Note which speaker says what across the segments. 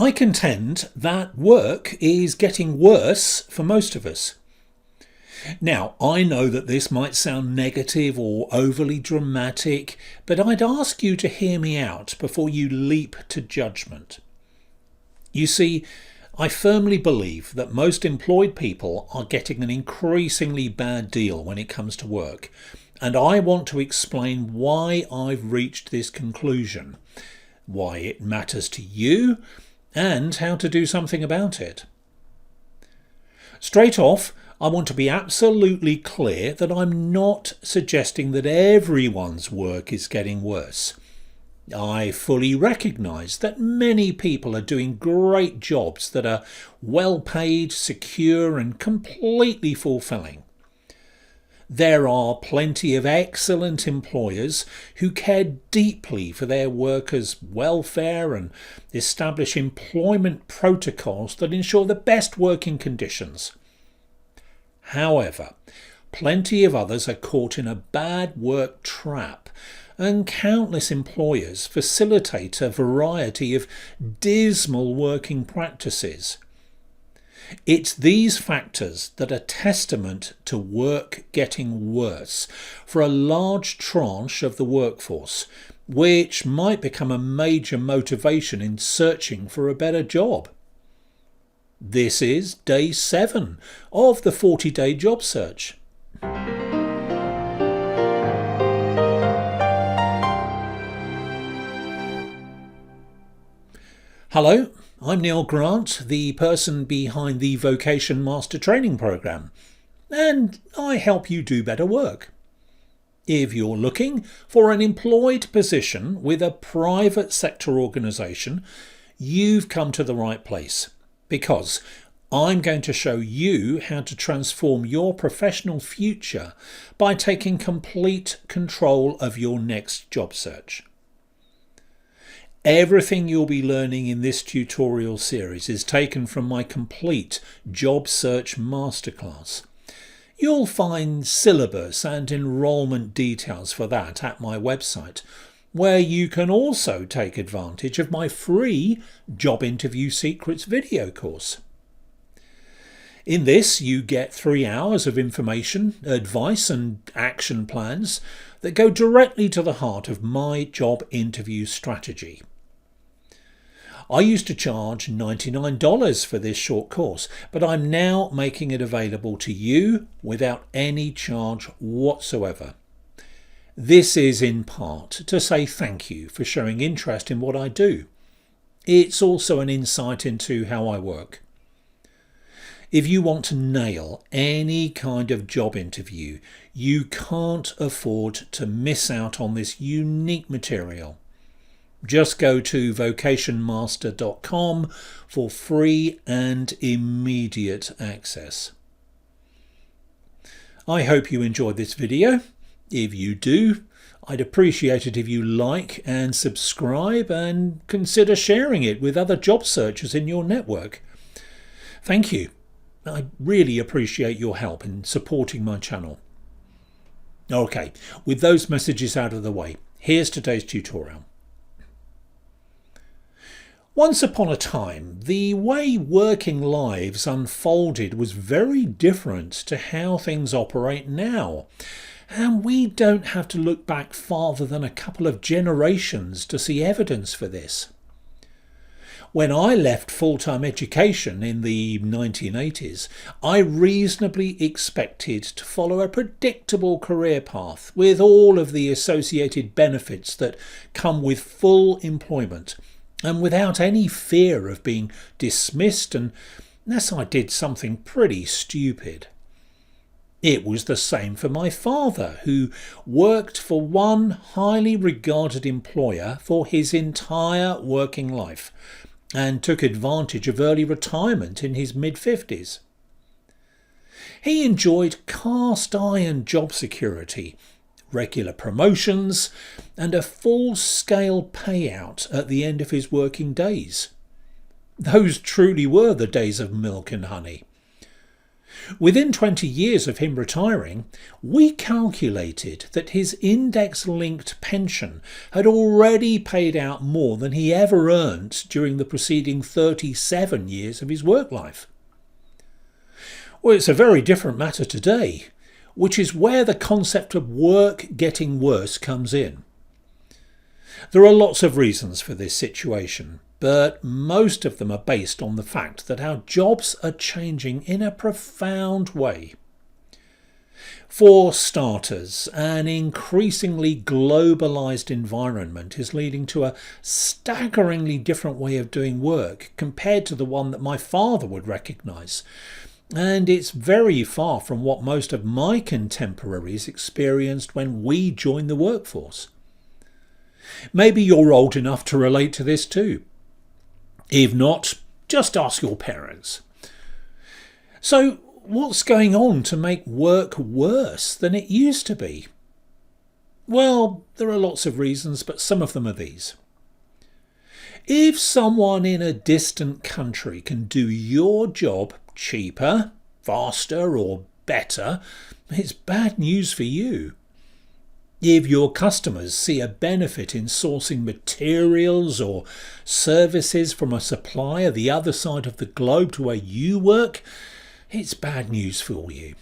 Speaker 1: I contend that work is getting worse for most of us. Now, I know that this might sound negative or overly dramatic, but I'd ask you to hear me out before you leap to judgment. You see, I firmly believe that most employed people are getting an increasingly bad deal when it comes to work, and I want to explain why I've reached this conclusion, why it matters to you, and how to do something about it. Straight off, I want to be absolutely clear that I'm not suggesting that everyone's work is getting worse. I fully recognise that many people are doing great jobs that are well paid, secure and completely fulfilling. There are plenty of excellent employers who care deeply for their workers' welfare and establish employment protocols that ensure the best working conditions. However, plenty of others are caught in a bad work trap, and countless employers facilitate a variety of dismal working practices. It's these factors that are testament to work getting worse for a large tranche of the workforce, which might become a major motivation in searching for a better job. This is day 7 of the 40-day job search. Hello, I'm Neil Grant, the person behind the Vocation Master Training Programme, and I help you do better work. If you're looking for an employed position with a private sector organisation, you've come to the right place, because I'm going to show you how to transform your professional future by taking complete control of your next job search. Everything you'll be learning in this tutorial series is taken from my complete job search masterclass. You'll find syllabus and enrolment details for that at my website, where you can also take advantage of my free Job Interview Secrets video course. In this, you get 3 hours of information, advice and action plans that go directly to the heart of my job interview strategy. I used to charge $99 for this short course, but I'm now making it available to you without any charge whatsoever. This is in part to say thank you for showing interest in what I do. It's also an insight into how I work. If you want to nail any kind of job interview, you can't afford to miss out on this unique material. Just go to vocationmaster.com for free and immediate access. I hope you enjoyed this video. If you do, I'd appreciate it if you like and subscribe and consider sharing it with other job searchers in your network. Thank you. I really appreciate your help in supporting my channel. Okay, with those messages out of the way, here's today's tutorial. Once upon a time, the way working lives unfolded was very different to how things operate now. And we don't have to look back farther than a couple of generations to see evidence for this. When I left full-time education in the 1980s, I reasonably expected to follow a predictable career path with all of the associated benefits that come with full employment, and without any fear of being dismissed unless I did something pretty stupid. It was the same for my father, who worked for one highly regarded employer for his entire working life and took advantage of early retirement in his mid-50s. He enjoyed cast-iron job security, regular promotions and a full-scale payout at the end of his working days. Those truly were the days of milk and honey. Within 20 years of him retiring, we calculated that his index-linked pension had already paid out more than he ever earned during the preceding 37 years of his work life. Well, it's a very different matter today, which is where the concept of work getting worse comes in. There are lots of reasons for this situation, but most of them are based on the fact that our jobs are changing in a profound way. For starters, an increasingly globalised environment is leading to a staggeringly different way of doing work compared to the one that my father would recognise, and it's very far from what most of my contemporaries experienced when we joined the workforce. Maybe you're old enough to relate to this too. If not, just ask your parents. So, what's going on to make work worse than it used to be? Well, there are lots of reasons, but some of them are these. If someone in a distant country can do your job cheaper, faster, or better, it's bad news for you. If your customers see a benefit in sourcing materials or services from a supplier the other side of the globe to where you work, it's bad news for you.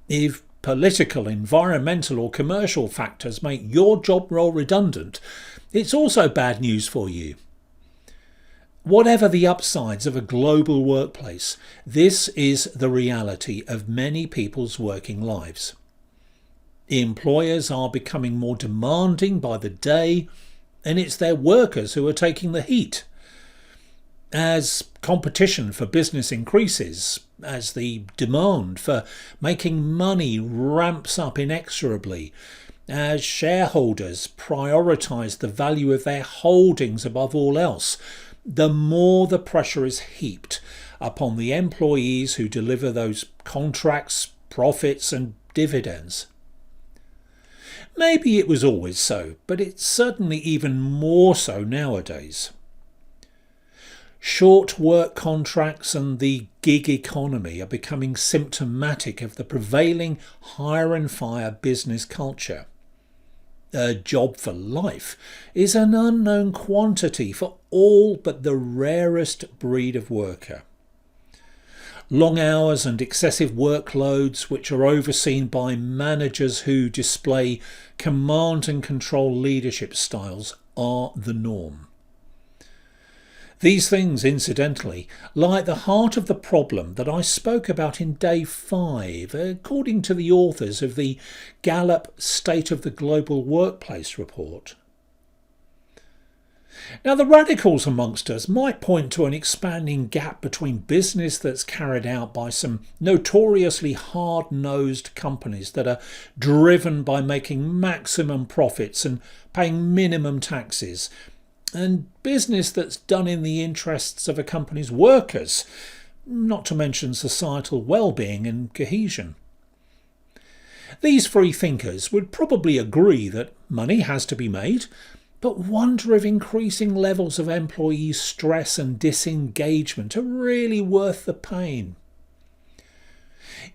Speaker 1: If political, environmental or commercial factors make your job role redundant, it's also bad news for you. Whatever the upsides of a global workplace, this is the reality of many people's working lives. Employers are becoming more demanding by the day, and it's their workers who are taking the heat. As competition for business increases, as the demand for making money ramps up inexorably, as shareholders prioritise the value of their holdings above all else, the more the pressure is heaped upon the employees who deliver those contracts, profits and dividends. Maybe it was always so, but it's certainly even more so nowadays. Short work contracts and the gig economy are becoming symptomatic of the prevailing hire and fire business culture. A job for life is an unknown quantity for all but the rarest breed of worker. Long hours and excessive workloads, which are overseen by managers who display command and control leadership styles, are the norm. These things, incidentally, lie at the heart of the problem that I spoke about in day 5, according to the authors of the Gallup State of the Global Workplace report. Now, the radicals amongst us might point to an expanding gap between business that's carried out by some notoriously hard-nosed companies that are driven by making maximum profits and paying minimum taxes, and business that's done in the interests of a company's workers, not to mention societal well-being and cohesion. These free thinkers would probably agree that money has to be made, but wonder if increasing levels of employee stress and disengagement are really worth the pain.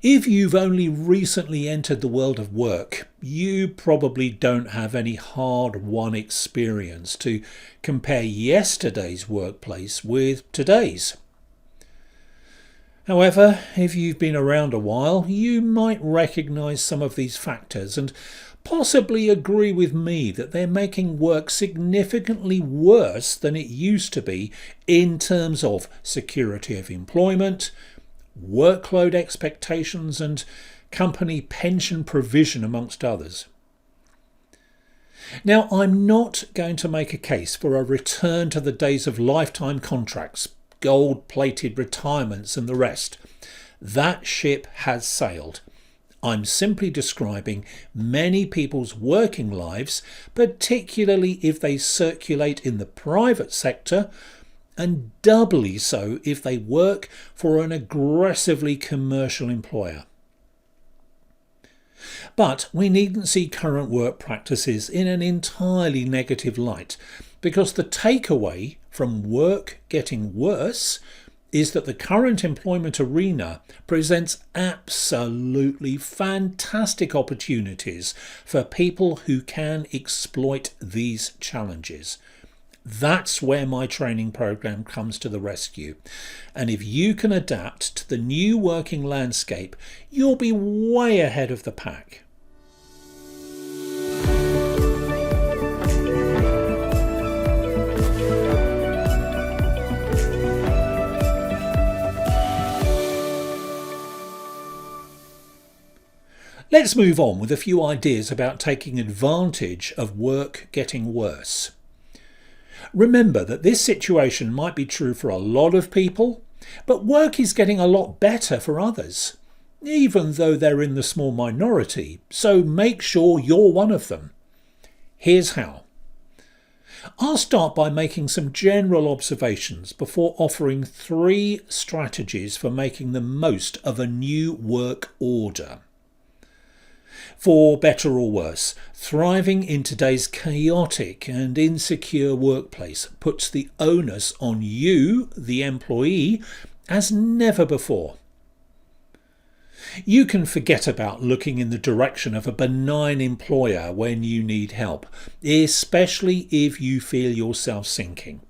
Speaker 1: If you've only recently entered the world of work, you probably don't have any hard-won experience to compare yesterday's workplace with today's. However, if you've been around a while, you might recognise some of these factors and possibly agree with me that they're making work significantly worse than it used to be in terms of security of employment, workload expectations and company pension provision, amongst others. Now, I'm not going to make a case for a return to the days of lifetime contracts, gold-plated retirements and the rest. That ship has sailed. I'm simply describing many people's working lives, particularly if they circulate in the private sector, and doubly so if they work for an aggressively commercial employer. But we needn't see current work practices in an entirely negative light, because the takeaway from work getting worse is that the current employment arena presents absolutely fantastic opportunities for people who can exploit these challenges. That's where my training program comes to the rescue. And if you can adapt to the new working landscape, you'll be way ahead of the pack. Let's move on with a few ideas about taking advantage of work getting worse. Remember that this situation might be true for a lot of people, but work is getting a lot better for others, even though they're in the small minority, so make sure you're one of them. Here's how. I'll start by making some general observations before offering 3 strategies for making the most of a new work order. For better or worse, thriving in today's chaotic and insecure workplace puts the onus on you, the employee, as never before. You can forget about looking in the direction of a benign employer when you need help, especially if you feel yourself sinking.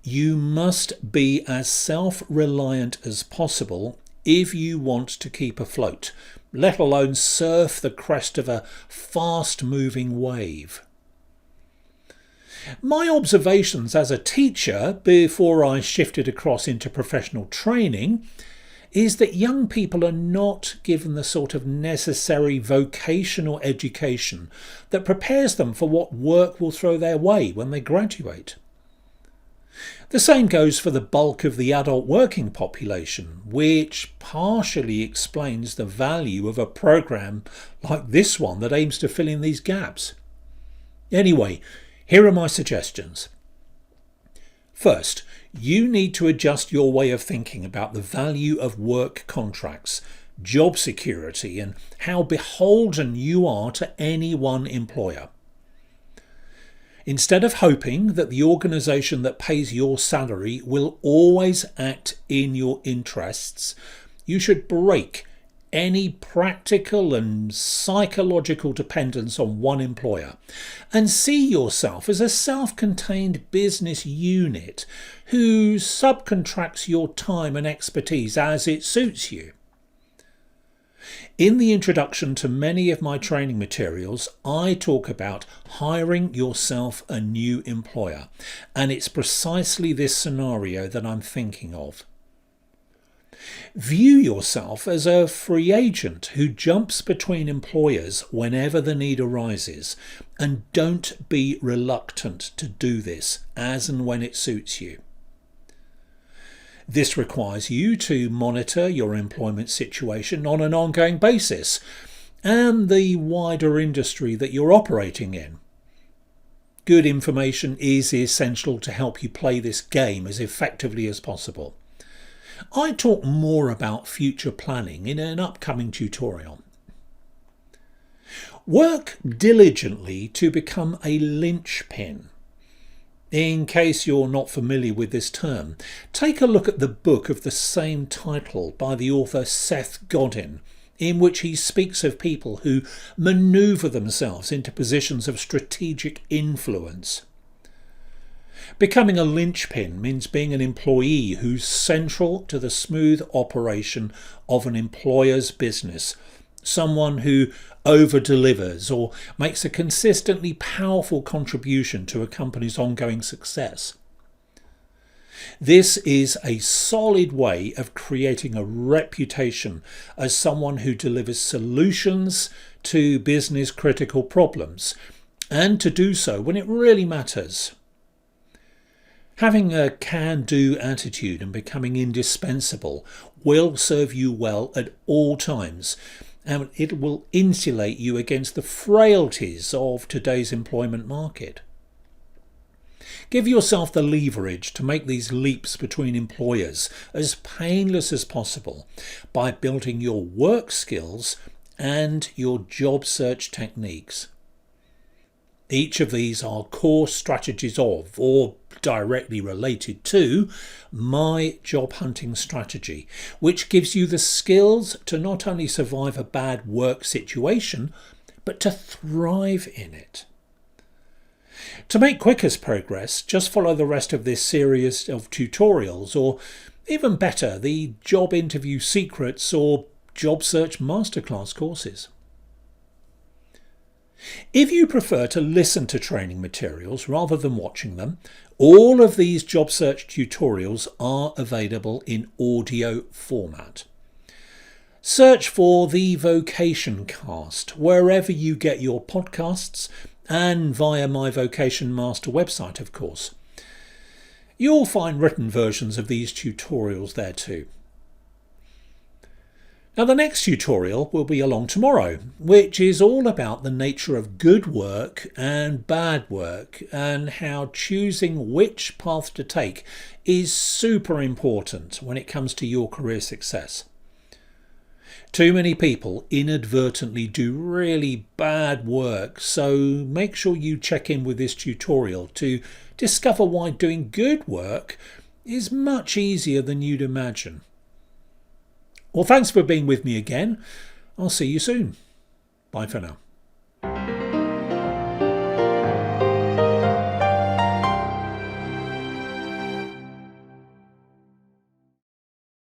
Speaker 1: You must be as self-reliant as possible if you want to keep afloat, let alone surf the crest of a fast-moving wave. My observations as a teacher before I shifted across into professional training is that young people are not given the sort of necessary vocational education that prepares them for what work will throw their way when they graduate. The same goes for the bulk of the adult working population, which partially explains the value of a program like this one that aims to fill in these gaps. Anyway, here are my suggestions. First, you need to adjust your way of thinking about the value of work contracts, job security, and how beholden you are to any one employer. Instead of hoping that the organisation that pays your salary will always act in your interests, you should break any practical and psychological dependence on one employer and see yourself as a self-contained business unit who subcontracts your time and expertise as it suits you. In the introduction to many of my training materials, I talk about hiring yourself a new employer, and it's precisely this scenario that I'm thinking of. View yourself as a free agent who jumps between employers whenever the need arises, and don't be reluctant to do this as and when it suits you. This requires you to monitor your employment situation on an ongoing basis and the wider industry that you're operating in. Good information is essential to help you play this game as effectively as possible. I talk more about future planning in an upcoming tutorial. Work diligently to become a linchpin. In case you're not familiar with this term, take a look at the book of the same title by the author Seth Godin, in which he speaks of people who maneuver themselves into positions of strategic influence. Becoming a linchpin means being an employee who's central to the smooth operation of an employer's business, someone who over-delivers or makes a consistently powerful contribution to a company's ongoing success. This is a solid way of creating a reputation as someone who delivers solutions to business critical problems, and to do so when it really matters. Having a can-do attitude and becoming indispensable will serve you well at all times, and it will insulate you against the frailties of today's employment market. Give yourself the leverage to make these leaps between employers as painless as possible by building your work skills and your job search techniques. Each of these are core strategies of, or directly related to my job hunting strategy, which gives you the skills to not only survive a bad work situation, but to thrive in it. To make quickest progress, just follow the rest of this series of tutorials, or even better, the Job Interview Secrets or Job Search Masterclass courses. If you prefer to listen to training materials rather than watching them, all of these job search tutorials are available in audio format. Search for the Vocation Cast wherever you get your podcasts, and via my Vocation Master website, of course. You'll find written versions of these tutorials there too. Now, the next tutorial will be along tomorrow, which is all about the nature of good work and bad work, and how choosing which path to take is super important when it comes to your career success. Too many people inadvertently do really bad work, so make sure you check in with this tutorial to discover why doing good work is much easier than you'd imagine. Well, thanks for being with me again. I'll see you soon. Bye for now.